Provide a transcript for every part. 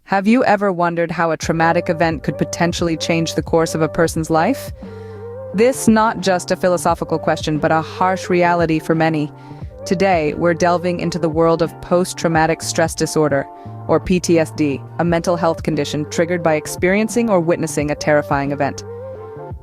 Have you ever wondered how a traumatic event could potentially change the course of a person's life? This not just a philosophical question, but a harsh reality for many. Today, we're delving into the world of post-traumatic stress disorder, or PTSD, a mental health condition triggered by experiencing or witnessing a terrifying event.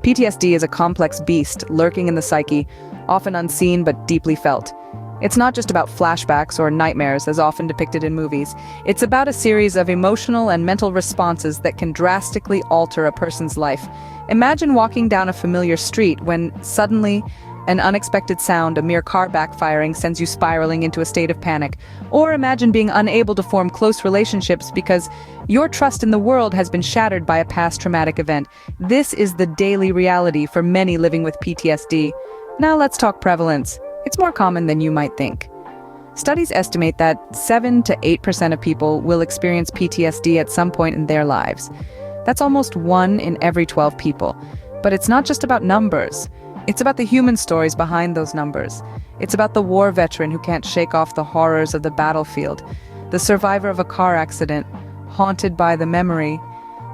PTSD is a complex beast lurking in the psyche, often unseen but deeply felt. It's not just about flashbacks or nightmares as often depicted in movies. It's about a series of emotional and mental responses that can drastically alter a person's life. Imagine walking down a familiar street when suddenly an unexpected sound, a mere car backfiring, sends you spiraling into a state of panic. Or imagine being unable to form close relationships because your trust in the world has been shattered by a past traumatic event. This is the daily reality for many living with PTSD. Now let's talk prevalence. It's more common than you might think. Studies estimate that 7 to 8% of people will experience PTSD at some point in their lives. That's almost 1 in every 12 people. But it's not just about numbers. It's about the human stories behind those numbers. It's about the war veteran who can't shake off the horrors of the battlefield, the survivor of a car accident, haunted by the memory,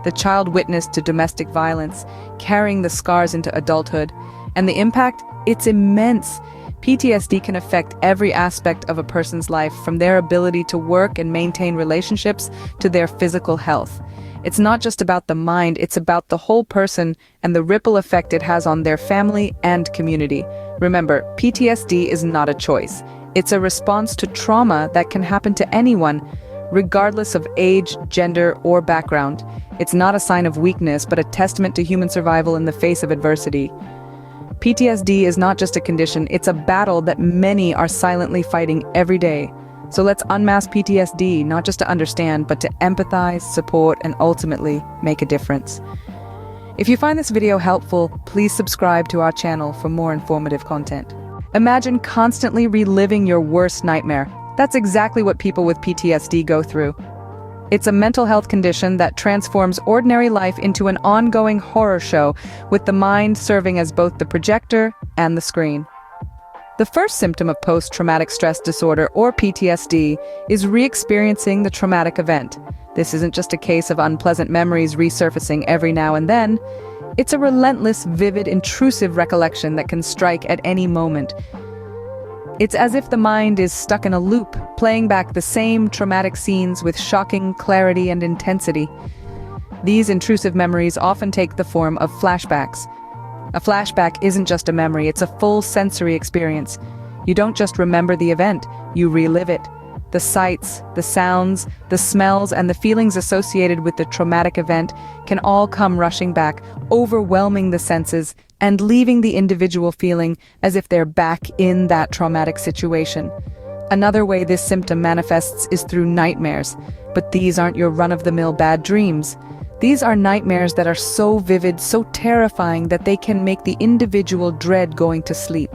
the child witness to domestic violence, carrying the scars into adulthood. And the impact? It's immense. PTSD can affect every aspect of a person's life, from their ability to work and maintain relationships to their physical health. It's not just about the mind, it's about the whole person and the ripple effect it has on their family and community. Remember, PTSD is not a choice. It's a response to trauma that can happen to anyone, regardless of age, gender, or background. It's not a sign of weakness, but a testament to human survival in the face of adversity. PTSD is not just a condition, it's a battle that many are silently fighting every day. So let's unmask PTSD, not just to understand, but to empathize, support, and ultimately make a difference. If you find this video helpful, please subscribe to our channel for more informative content. Imagine constantly reliving your worst nightmare. That's exactly what people with PTSD go through. It's a mental health condition that transforms ordinary life into an ongoing horror show, with the mind serving as both the projector and the screen. The first symptom of post-traumatic stress disorder, or PTSD, is re-experiencing the traumatic event. This isn't just a case of unpleasant memories resurfacing every now and then. It's a relentless, vivid, intrusive recollection that can strike at any moment. It's as if the mind is stuck in a loop, playing back the same traumatic scenes with shocking clarity and intensity. These intrusive memories often take the form of flashbacks. A flashback isn't just a memory, it's a full sensory experience. You don't just remember the event, you relive it. The sights, the sounds, the smells, and the feelings associated with the traumatic event can all come rushing back, overwhelming the senses and leaving the individual feeling as if they're back in that traumatic situation. Another way this symptom manifests is through nightmares, but these aren't your run-of-the-mill bad dreams. These are nightmares that are so vivid, so terrifying that they can make the individual dread going to sleep.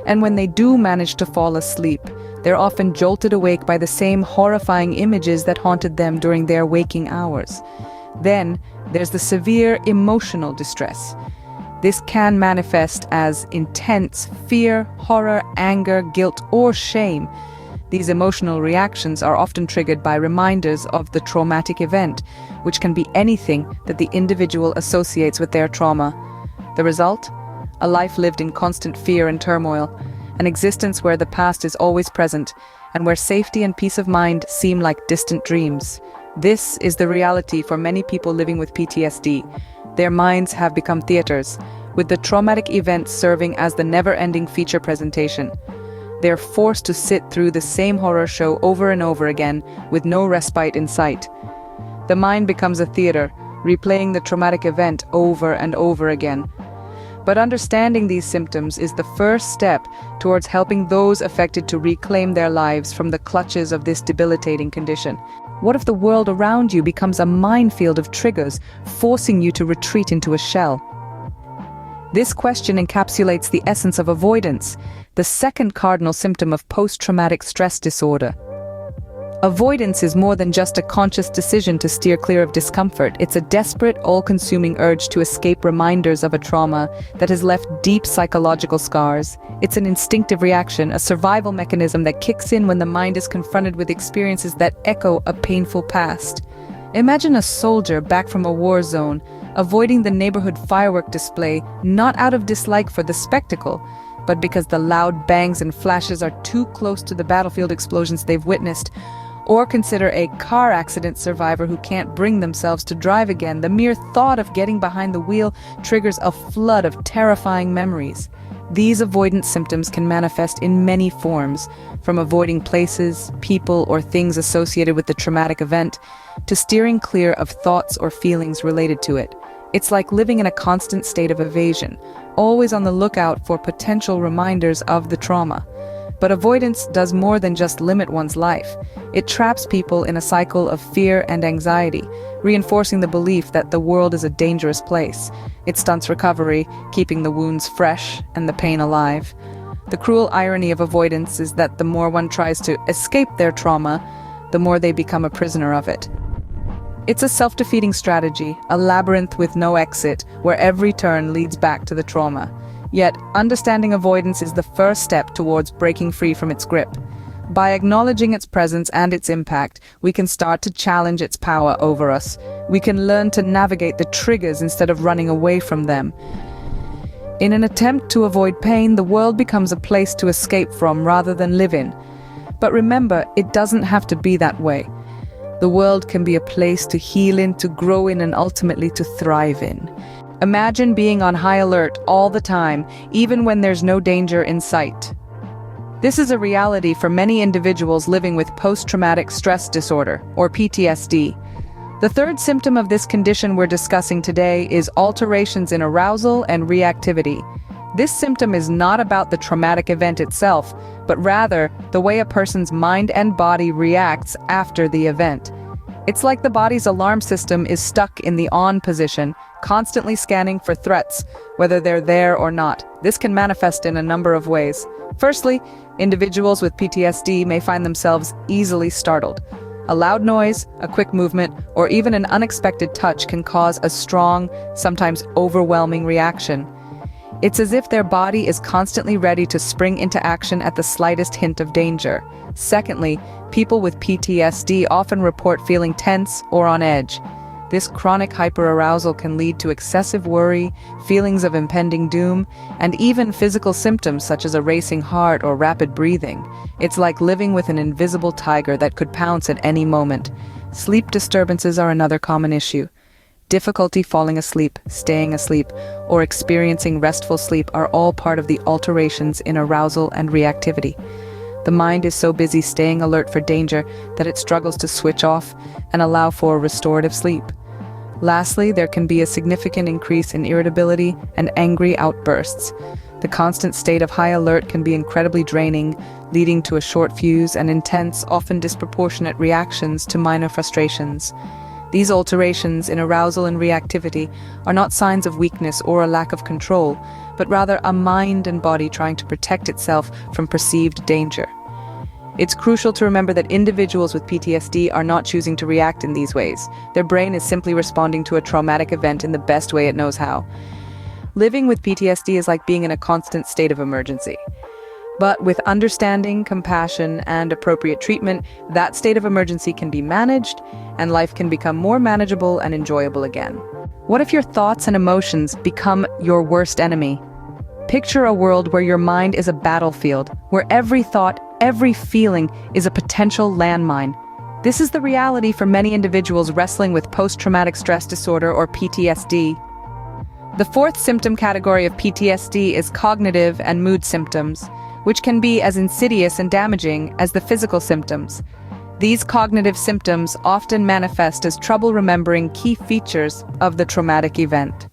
And when they do manage to fall asleep, they're often jolted awake by the same horrifying images that haunted them during their waking hours. Then, there's the severe emotional distress. This can manifest as intense fear, horror, anger, guilt, or shame. These emotional reactions are often triggered by reminders of the traumatic event, which can be anything that the individual associates with their trauma. The result? A life lived in constant fear and turmoil, an existence where the past is always present, and where safety and peace of mind seem like distant dreams. This is the reality for many people living with PTSD. Their minds have become theaters, with the traumatic event serving as the never-ending feature presentation. They're forced to sit through the same horror show over and over again, with no respite in sight. The mind becomes a theater, replaying the traumatic event over and over again. But understanding these symptoms is the first step towards helping those affected to reclaim their lives from the clutches of this debilitating condition. What if the world around you becomes a minefield of triggers, forcing you to retreat into a shell? This question encapsulates the essence of avoidance, the second cardinal symptom of post-traumatic stress disorder. Avoidance is more than just a conscious decision to steer clear of discomfort. It's a desperate, all-consuming urge to escape reminders of a trauma that has left deep psychological scars. It's an instinctive reaction, a survival mechanism that kicks in when the mind is confronted with experiences that echo a painful past. Imagine a soldier back from a war zone, avoiding the neighborhood firework display, not out of dislike for the spectacle, but because the loud bangs and flashes are too close to the battlefield explosions they've witnessed. Or consider a car accident survivor who can't bring themselves to drive again. The mere thought of getting behind the wheel triggers a flood of terrifying memories. These avoidance symptoms can manifest in many forms, from avoiding places, people, or things associated with the traumatic event, to steering clear of thoughts or feelings related to it. It's like living in a constant state of evasion, always on the lookout for potential reminders of the trauma. But avoidance does more than just limit one's life. It traps people in a cycle of fear and anxiety, reinforcing the belief that the world is a dangerous place. It stunts recovery, keeping the wounds fresh and the pain alive. The cruel irony of avoidance is that the more one tries to escape their trauma, the more they become a prisoner of it. It's a self-defeating strategy, a labyrinth with no exit, where every turn leads back to the trauma. Yet, understanding avoidance is the first step towards breaking free from its grip. By acknowledging its presence and its impact, we can start to challenge its power over us. We can learn to navigate the triggers instead of running away from them. In an attempt to avoid pain, the world becomes a place to escape from rather than live in. But remember, it doesn't have to be that way. The world can be a place to heal in, to grow in, and ultimately to thrive in. Imagine being on high alert all the time, even when there's no danger in sight. This is a reality for many individuals living with post-traumatic stress disorder, or PTSD. The third symptom of this condition we're discussing today is alterations in arousal and reactivity. This symptom is not about the traumatic event itself, but rather the way a person's mind and body reacts after the event. It's like the body's alarm system is stuck in the on position, constantly scanning for threats, whether they're there or not. This can manifest in a number of ways. Firstly, individuals with PTSD may find themselves easily startled. A loud noise, a quick movement, or even an unexpected touch can cause a strong, sometimes overwhelming reaction. It's as if their body is constantly ready to spring into action at the slightest hint of danger. Secondly, people with PTSD often report feeling tense or on edge. This chronic hyperarousal can lead to excessive worry, feelings of impending doom, and even physical symptoms such as a racing heart or rapid breathing. It's like living with an invisible tiger that could pounce at any moment. Sleep disturbances are another common issue. Difficulty falling asleep, staying asleep, or experiencing restful sleep are all part of the alterations in arousal and reactivity. The mind is so busy staying alert for danger that it struggles to switch off and allow for restorative sleep. Lastly, there can be a significant increase in irritability and angry outbursts. The constant state of high alert can be incredibly draining, leading to a short fuse and intense, often disproportionate reactions to minor frustrations. These alterations in arousal and reactivity are not signs of weakness or a lack of control, but rather a mind and body trying to protect itself from perceived danger. It's crucial to remember that individuals with PTSD are not choosing to react in these ways. Their brain is simply responding to a traumatic event in the best way it knows how. Living with PTSD is like being in a constant state of emergency. But with understanding, compassion, and appropriate treatment, that state of emergency can be managed, and life can become more manageable and enjoyable again. What if your thoughts and emotions become your worst enemy? Picture a world where your mind is a battlefield, where every thought, every feeling is a potential landmine. This is the reality for many individuals wrestling with post-traumatic stress disorder, or PTSD. The fourth symptom category of PTSD is cognitive and mood symptoms, which can be as insidious and damaging as the physical symptoms. These cognitive symptoms often manifest as trouble remembering key features of the traumatic event.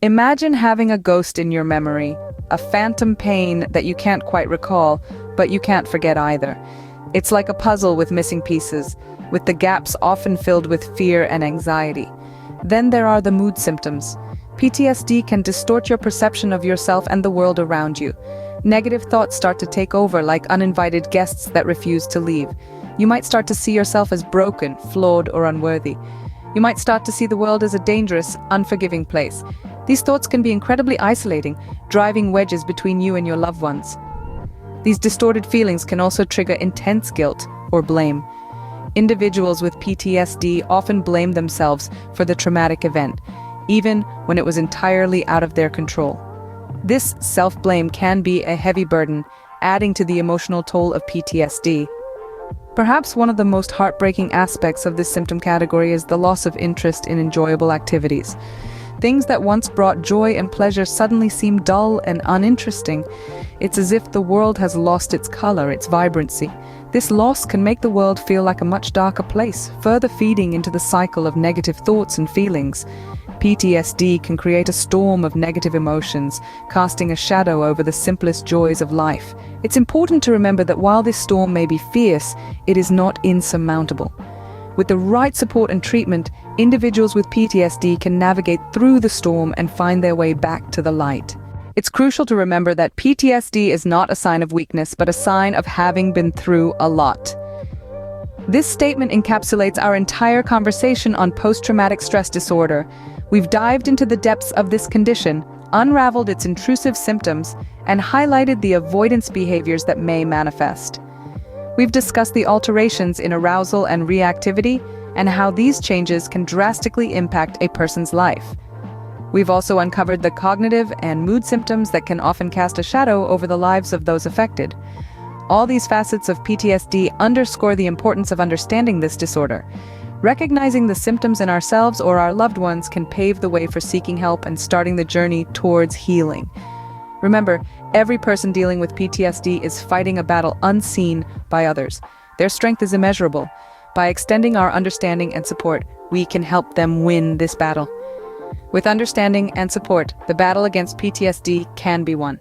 Imagine having a ghost in your memory, a phantom pain that you can't quite recall, but you can't forget either. It's like a puzzle with missing pieces, with the gaps often filled with fear and anxiety. Then there are the mood symptoms. PTSD can distort your perception of yourself and the world around you. Negative thoughts start to take over, like uninvited guests that refuse to leave. You might start to see yourself as broken, flawed, or unworthy. You might start to see the world as a dangerous, unforgiving place. These thoughts can be incredibly isolating, driving wedges between you and your loved ones. These distorted feelings can also trigger intense guilt or blame. Individuals with PTSD often blame themselves for the traumatic event, even when it was entirely out of their control. This self-blame can be a heavy burden, adding to the emotional toll of PTSD. Perhaps one of the most heartbreaking aspects of this symptom category is the loss of interest in enjoyable activities. Things that once brought joy and pleasure suddenly seem dull and uninteresting. It's as if the world has lost its color, its vibrancy. This loss can make the world feel like a much darker place, further feeding into the cycle of negative thoughts and feelings. PTSD can create a storm of negative emotions, casting a shadow over the simplest joys of life. It's important to remember that while this storm may be fierce, it is not insurmountable. With the right support and treatment, individuals with PTSD can navigate through the storm and find their way back to the light. It's crucial to remember that PTSD is not a sign of weakness, but a sign of having been through a lot. This statement encapsulates our entire conversation on post-traumatic stress disorder. We've dived into the depths of this condition, unraveled its intrusive symptoms, and highlighted the avoidance behaviors that may manifest. We've discussed the alterations in arousal and reactivity, and how these changes can drastically impact a person's life. We've also uncovered the cognitive and mood symptoms that can often cast a shadow over the lives of those affected. All these facets of PTSD underscore the importance of understanding this disorder. Recognizing the symptoms in ourselves or our loved ones can pave the way for seeking help and starting the journey towards healing. Remember, every person dealing with PTSD is fighting a battle unseen by others. Their strength is immeasurable. By extending our understanding and support, we can help them win this battle. With understanding and support, the battle against PTSD can be won.